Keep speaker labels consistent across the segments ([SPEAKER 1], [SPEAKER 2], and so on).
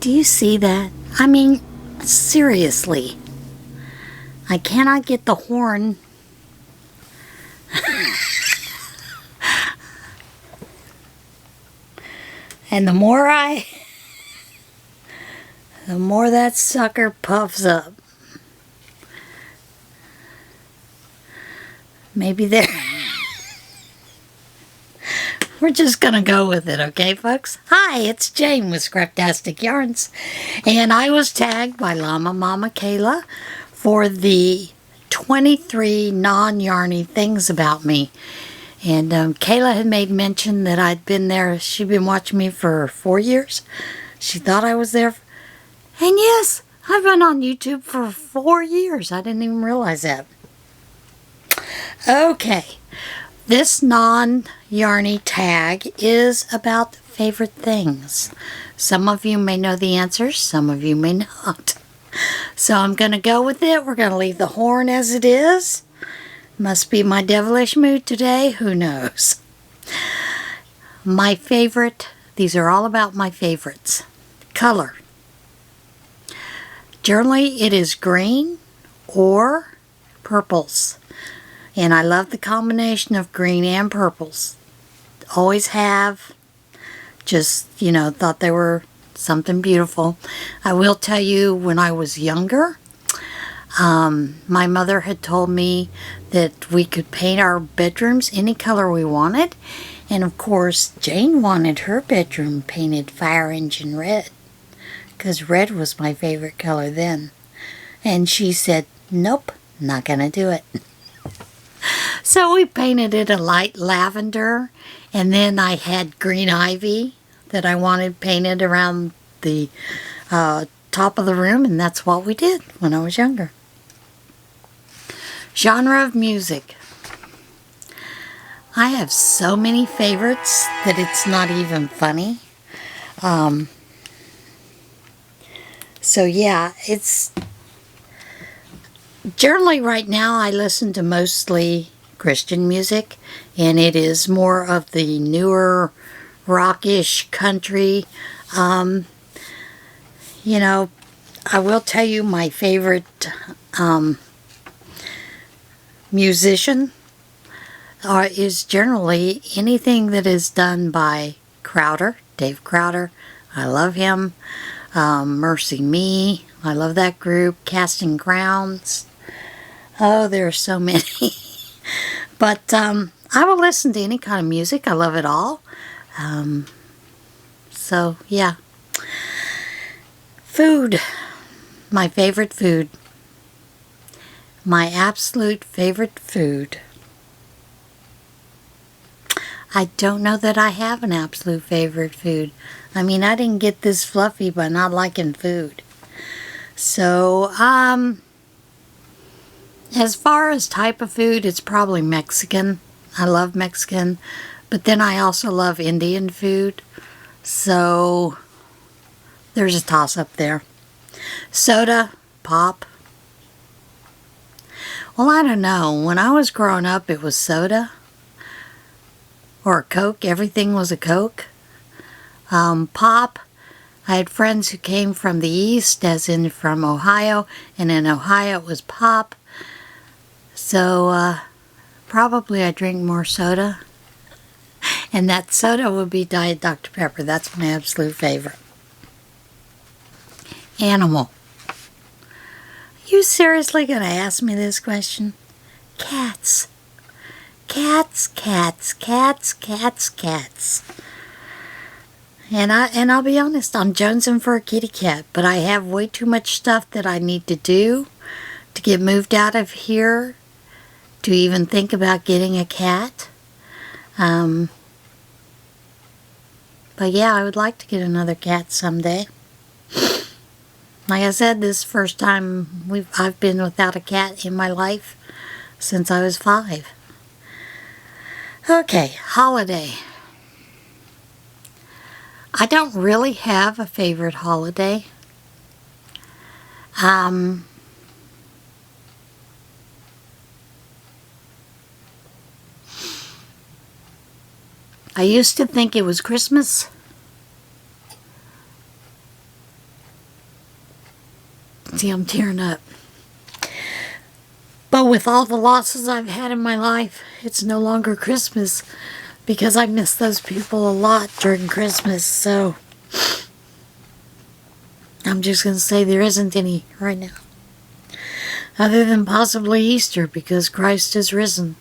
[SPEAKER 1] Do you see that? I mean, seriously. I cannot get the horn. And the more that sucker puffs up. Maybe there. We're just gonna go with it, okay, folks? Hi, it's Jane with Scraptastic Yarns, and I was tagged by Llama Mama Kayla for the 23 non-yarny things about me. And Kayla had made mention that I'd been there. She'd been watching me for 4 years. She thought I was there. And yes, I've been on YouTube for 4 years. I didn't even realize that. Okay. This non-yarny tag is about favorite things. Some of you may know the answers, some of you may not. So I'm going to go with it. We're going to leave the horn as it is. Must be my devilish mood today, who knows. My favorite, these are all about my favorites. Color. Generally it is green or purples. And I love the combination of green and purples. Always have. Just, you know, thought they were something beautiful. I will tell you, when I was younger, my mother had told me that we could paint our bedrooms any color we wanted. And of course, Jane wanted her bedroom painted fire engine red. Because red was my favorite color then. And she said, nope, not gonna do it. So we painted it a light lavender, and then I had green ivy that I wanted painted around the top of the room, and that's what we did when I was younger. Genre of music. I have so many favorites that it's not even funny. So yeah, it's generally right now I listen to mostly Christian music, and it is more of the newer rockish country. You know, I will tell you my favorite musician is generally anything that is done by Crowder, Dave Crowder. I love him. Mercy Me, I love that group. Casting Crowns. Oh, there are so many. But I will listen to any kind of music. I love it all. So, yeah. Food. My favorite food. My absolute favorite food. I don't know that I have an absolute favorite food. I mean, I didn't get this fluffy by not liking food. So, as far as type of food, it's probably Mexican. I love Mexican. But then I also love Indian food. So, there's a toss-up there. Soda, pop. Well, I don't know. When I was growing up, it was soda. Or a Coke. Everything was a Coke. Pop. I had friends who came from the East, as in from Ohio. And in Ohio, it was pop. So, probably I drink more soda. And that soda would be Diet Dr. Pepper. That's my absolute favorite. Animal. Are you seriously going to ask me this question? Cats. Cats, cats, cats, cats, cats. And I'll be honest, I'm jonesing for a kitty cat, but I have way too much stuff that I need to do to get moved out of here to even think about getting a cat. But yeah, I would like to get another cat someday. Like I said, this is the first time I've been without a cat in my life since I was 5. Okay, holiday. I don't really have a favorite holiday. I used to think it was Christmas. See, I'm tearing up. But with all the losses I've had in my life, it's no longer Christmas because I miss those people a lot during Christmas. So I'm just going to say there isn't any right now. Other than possibly Easter because Christ is risen.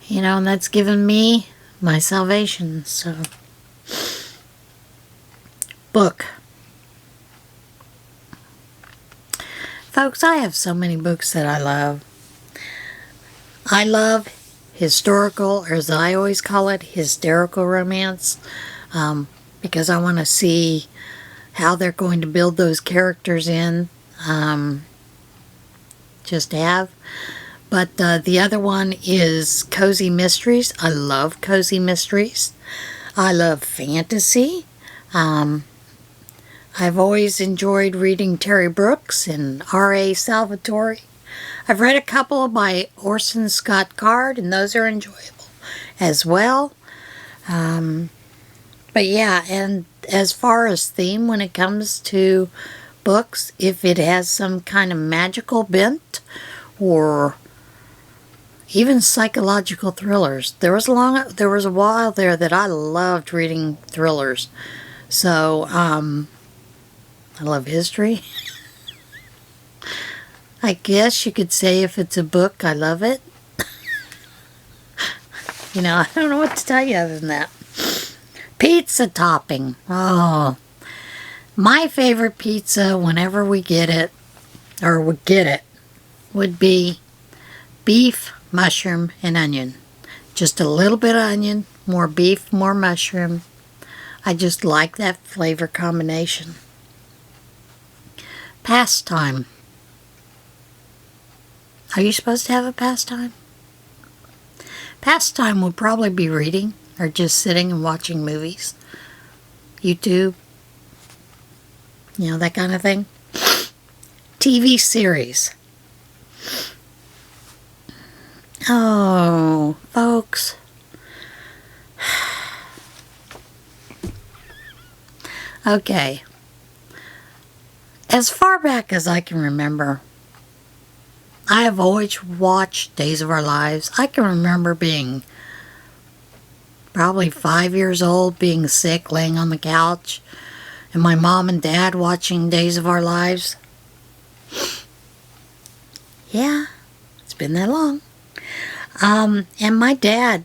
[SPEAKER 1] You know, and that's given me my salvation. So, book. Folks, I have so many books that I love. I love historical, or as I always call it, hysterical romance, because I want to see how they're going to build those characters in. Just have. But the other one is cozy mysteries. I love cozy mysteries. I love fantasy. I've always enjoyed reading Terry Brooks and R.A. Salvatore. I've read a couple by Orson Scott Card, and those are enjoyable as well. But yeah, and as far as theme when it comes to books, if it has some kind of magical bent or even psychological thrillers. There was a while there that I loved reading thrillers. So, I love history. I guess you could say if it's a book, I love it. You know, I don't know what to tell you other than that. Pizza topping. Oh, my favorite pizza whenever we get it, or would get it, would be beef, mushroom, and onion. Just a little bit of onion, more beef, more mushroom. I just like that flavor combination. Pastime. Are you supposed to have a pastime? Pastime would probably be reading or just sitting and watching movies. YouTube. You know, that kind of thing. TV series. Oh, folks. Okay. As far back as I can remember, I have always watched Days of Our Lives. I can remember being probably 5 years old, being sick, laying on the couch, and my mom and dad watching Days of Our Lives. Yeah, it's been that long. And my dad,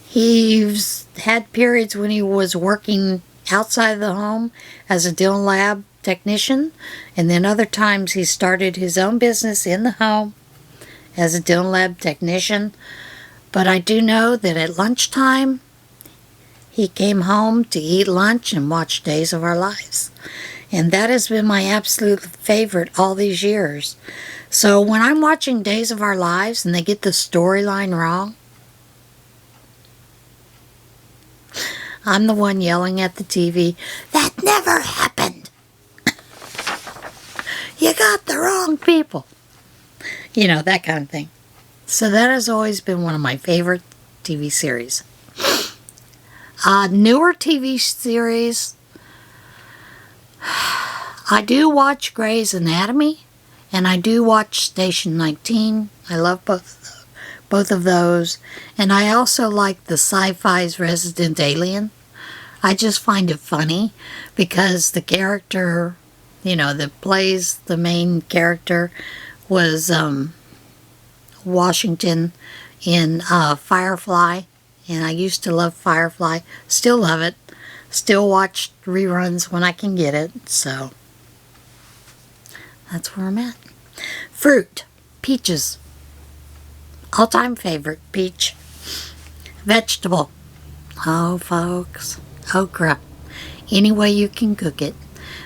[SPEAKER 1] he's had periods when he was working outside the home as a dental lab technician, and then other times he started his own business in the home as a dental lab technician. But I do know that at lunchtime, he came home to eat lunch and watch Days of Our Lives. And that has been my absolute favorite all these years. So when I'm watching Days of Our Lives and they get the storyline wrong, I'm the one yelling at the TV, "That never happened! You got the wrong people." You know, that kind of thing. So that has always been one of my favorite TV series. Newer TV series, I do watch Grey's Anatomy, and I do watch Station 19. I love both of those. And I also like the Sci-Fi's Resident Alien. I just find it funny because the character, you know, that plays the main character was Washington in Firefly. And I used to love Firefly. Still love it. Still watch reruns when I can get it. So that's where I'm at. Fruit. Peaches. All-time favorite. Peach. Vegetable. Oh, folks. Okra. Any way you can cook it.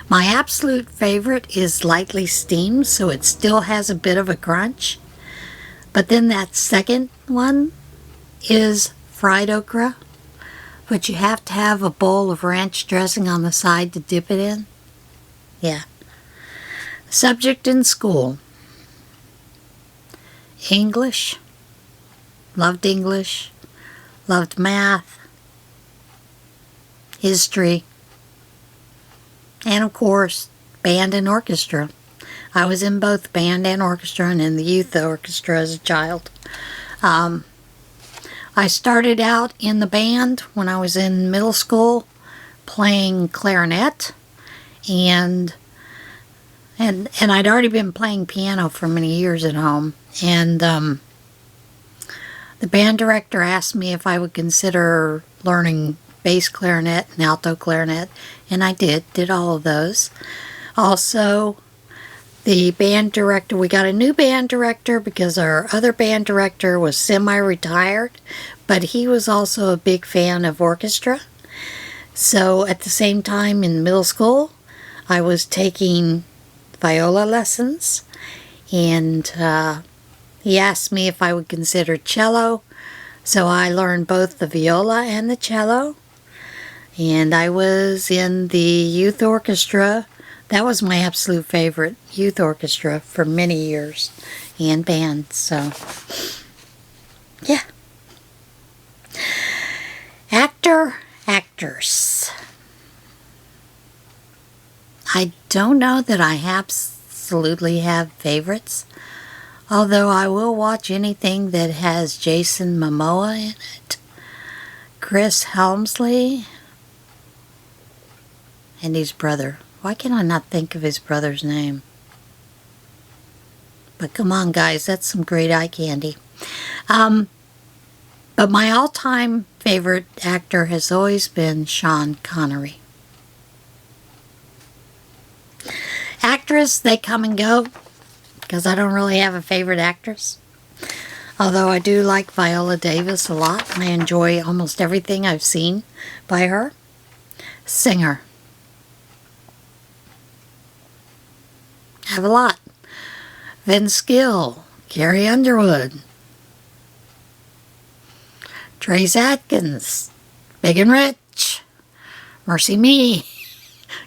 [SPEAKER 1] My absolute favorite is lightly steamed, so it still has a bit of a crunch. But then that second one is fried okra, but you have to have a bowl of ranch dressing on the side to dip it in. Yeah. Subject in school. English. Loved English. Loved math. History. And And of course, band and orchestra. I was in both band and orchestra and in the youth orchestra as a child. I started out in the band when I was in middle school playing clarinet, and I'd already been playing piano for many years at home, and the band director asked me if I would consider learning bass clarinet and alto clarinet, and I did all of those. Also, the band director, we got a new band director because our other band director was semi-retired, but he was also a big fan of orchestra. So at the same time in middle school, I was taking viola lessons, and he asked me if I would consider cello. So I learned both the viola and the cello, and I was in the youth orchestra. That was my absolute favorite, youth orchestra, for many years, and band, so, yeah. Actors. I don't know that I absolutely have favorites, although I will watch anything that has Jason Momoa in it, Chris Helmsley, and his brother. Why can I not think of his brother's name? But come on, guys, that's some great eye candy. But my all-time favorite actor has always been Sean Connery. Actress, they come and go, because I don't really have a favorite actress. Although I do like Viola Davis a lot. I enjoy almost everything I've seen by her. Singer. I have a lot. Vince Gill, Carrie Underwood, Trace Atkins, Big and Rich, Mercy Me,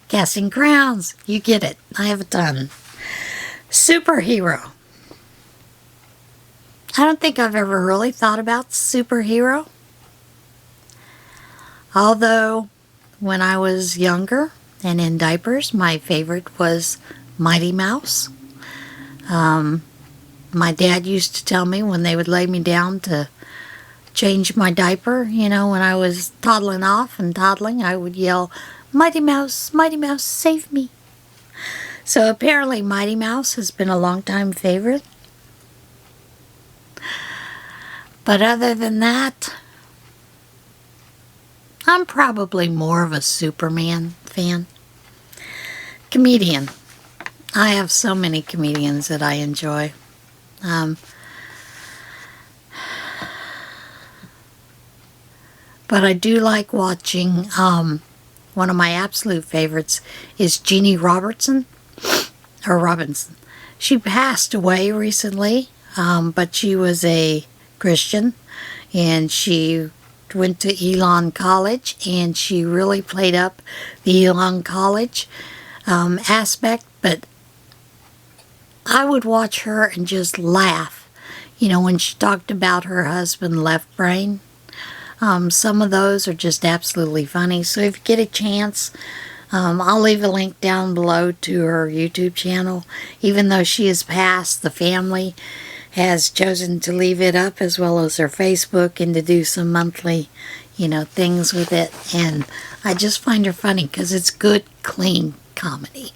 [SPEAKER 1] Casting Crowns. You get it. I have a ton. Superhero. I don't think I've ever really thought about superhero. Although, when I was younger and in diapers, my favorite was Mighty Mouse. My dad used to tell me when they would lay me down to change my diaper, you know, when I was toddling off and toddling, I would yell, Mighty Mouse, save me. So apparently Mighty Mouse has been a long-time favorite. But other than that, I'm probably more of a Superman fan. Comedian. I have so many comedians that I enjoy. But I do like watching, one of my absolute favorites is JeanneRobertson, or Robinson. She passed away recently, but she was a Christian, and she went to Elon College, and she really played up the Elon College aspect, but I would watch her and just laugh, you know, when she talked about her husband Left Brain. Some of those are just absolutely funny. So if you get a chance, I'll leave a link down below to her YouTube channel. Even though she has passed, the family has chosen to leave it up, as well as her Facebook, and to do some monthly, you know, things with it. And I just find her funny because it's good, clean comedy.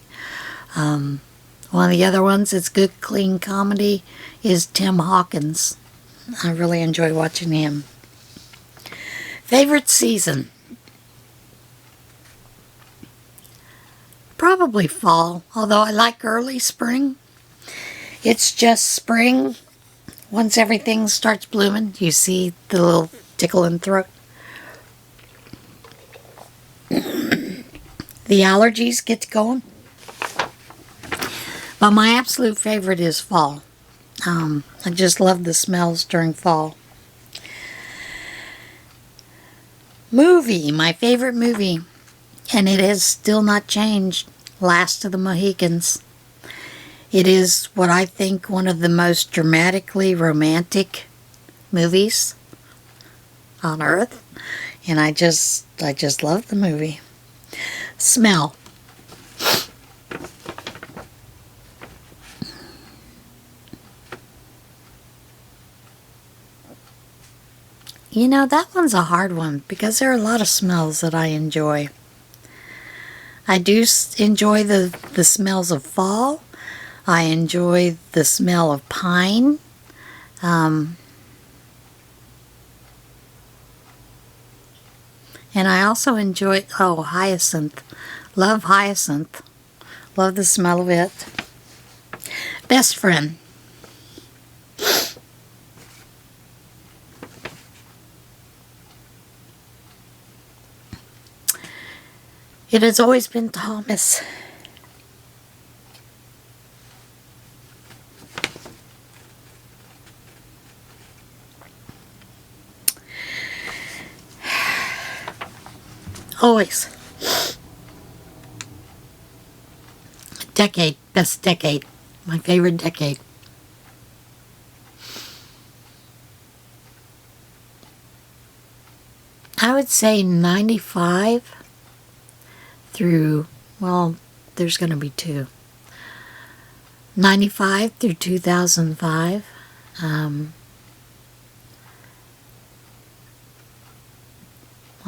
[SPEAKER 1] One of the other ones that's good, clean comedy is Tim Hawkins. I really enjoy watching him. Favorite season? Probably fall, although I like early spring. It's just spring. Once everything starts blooming, you see the little tickle in the throat. The allergies get going. But my absolute favorite is fall. I just love the smells during fall. Movie, my favorite movie, and it has still not changed, Last of the Mohicans. It is what I think one of the most dramatically romantic movies on earth, and I just love the movie. Smell. You know, that one's a hard one because there are a lot of smells that I enjoy. I do enjoy the smells of fall. I enjoy the smell of pine. And I also enjoy, hyacinth. Love hyacinth. Love the smell of it. Best friend. It has always been Thomas. Always. Decade. Best decade. My favorite decade. I would say 95 through, well, there's going to be two. 95 through 2005. I'll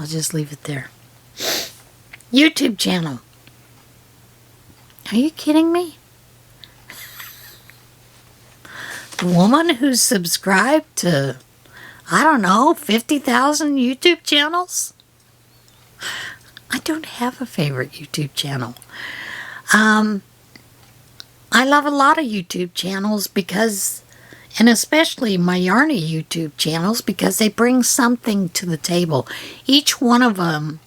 [SPEAKER 1] just leave it there. YouTube channel. Are you kidding me? The woman who's subscribed to, I don't know, 50,000 YouTube channels? I don't have a favorite YouTube channel. I love a lot of YouTube channels because, and especially my Yarny YouTube channels, because they bring something to the table. Each one of them,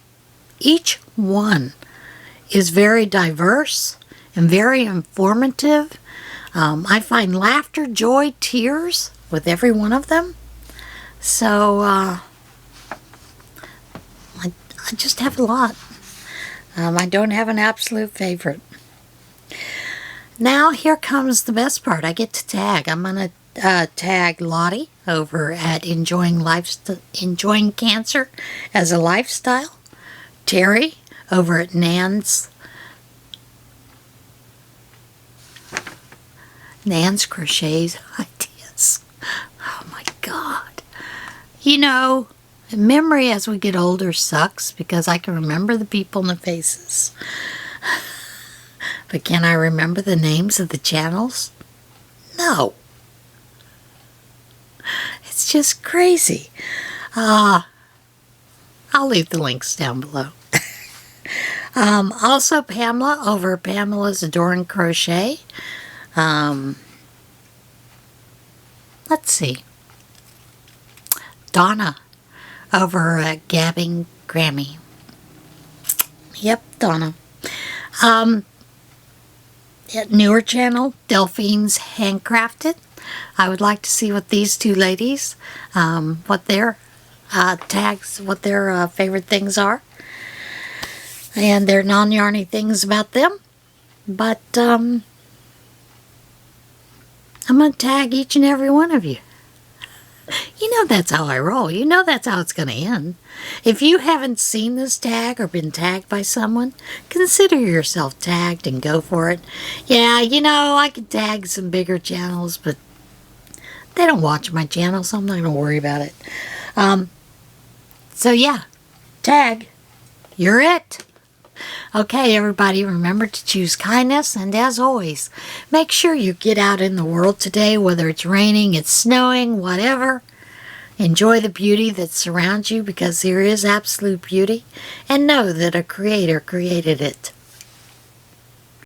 [SPEAKER 1] each one is very diverse and very informative. I find laughter, joy, tears with every one of them. So, I just have a lot. I don't have an absolute favorite. Now, here comes the best part. I get to tag. I'm going to tag Lottie over at Enjoying Cancer as a Lifestyle. Teri over at NanasCrochetIdeas. Oh my God. You know, memory as we get older sucks because I can remember the people and the faces. But can I remember the names of the channels? No. It's just crazy. I'll leave the links down below. Also Pamela over Pamela's Adoring Crochet. Let's see. Donna over at Gabbing Grammy. Yep, Donna. Newer channel, Delphine's Handcrafted. I would like to see what these two ladies, what their tags, what their favorite things are. And their non-yarny things about them. But, I'm going to tag each and every one of you. You know that's how I roll. You know that's how it's going to end. If you haven't seen this tag or been tagged by someone, consider yourself tagged and go for it. Yeah, you know, I could tag some bigger channels, but they don't watch my channel, so I'm not going to worry about it. So yeah, tag. You're it. Okay, everybody, remember to choose kindness, and as always, make sure you get out in the world today, whether it's raining, it's snowing, whatever. Enjoy the beauty that surrounds you, because there is absolute beauty, and know that a creator created it.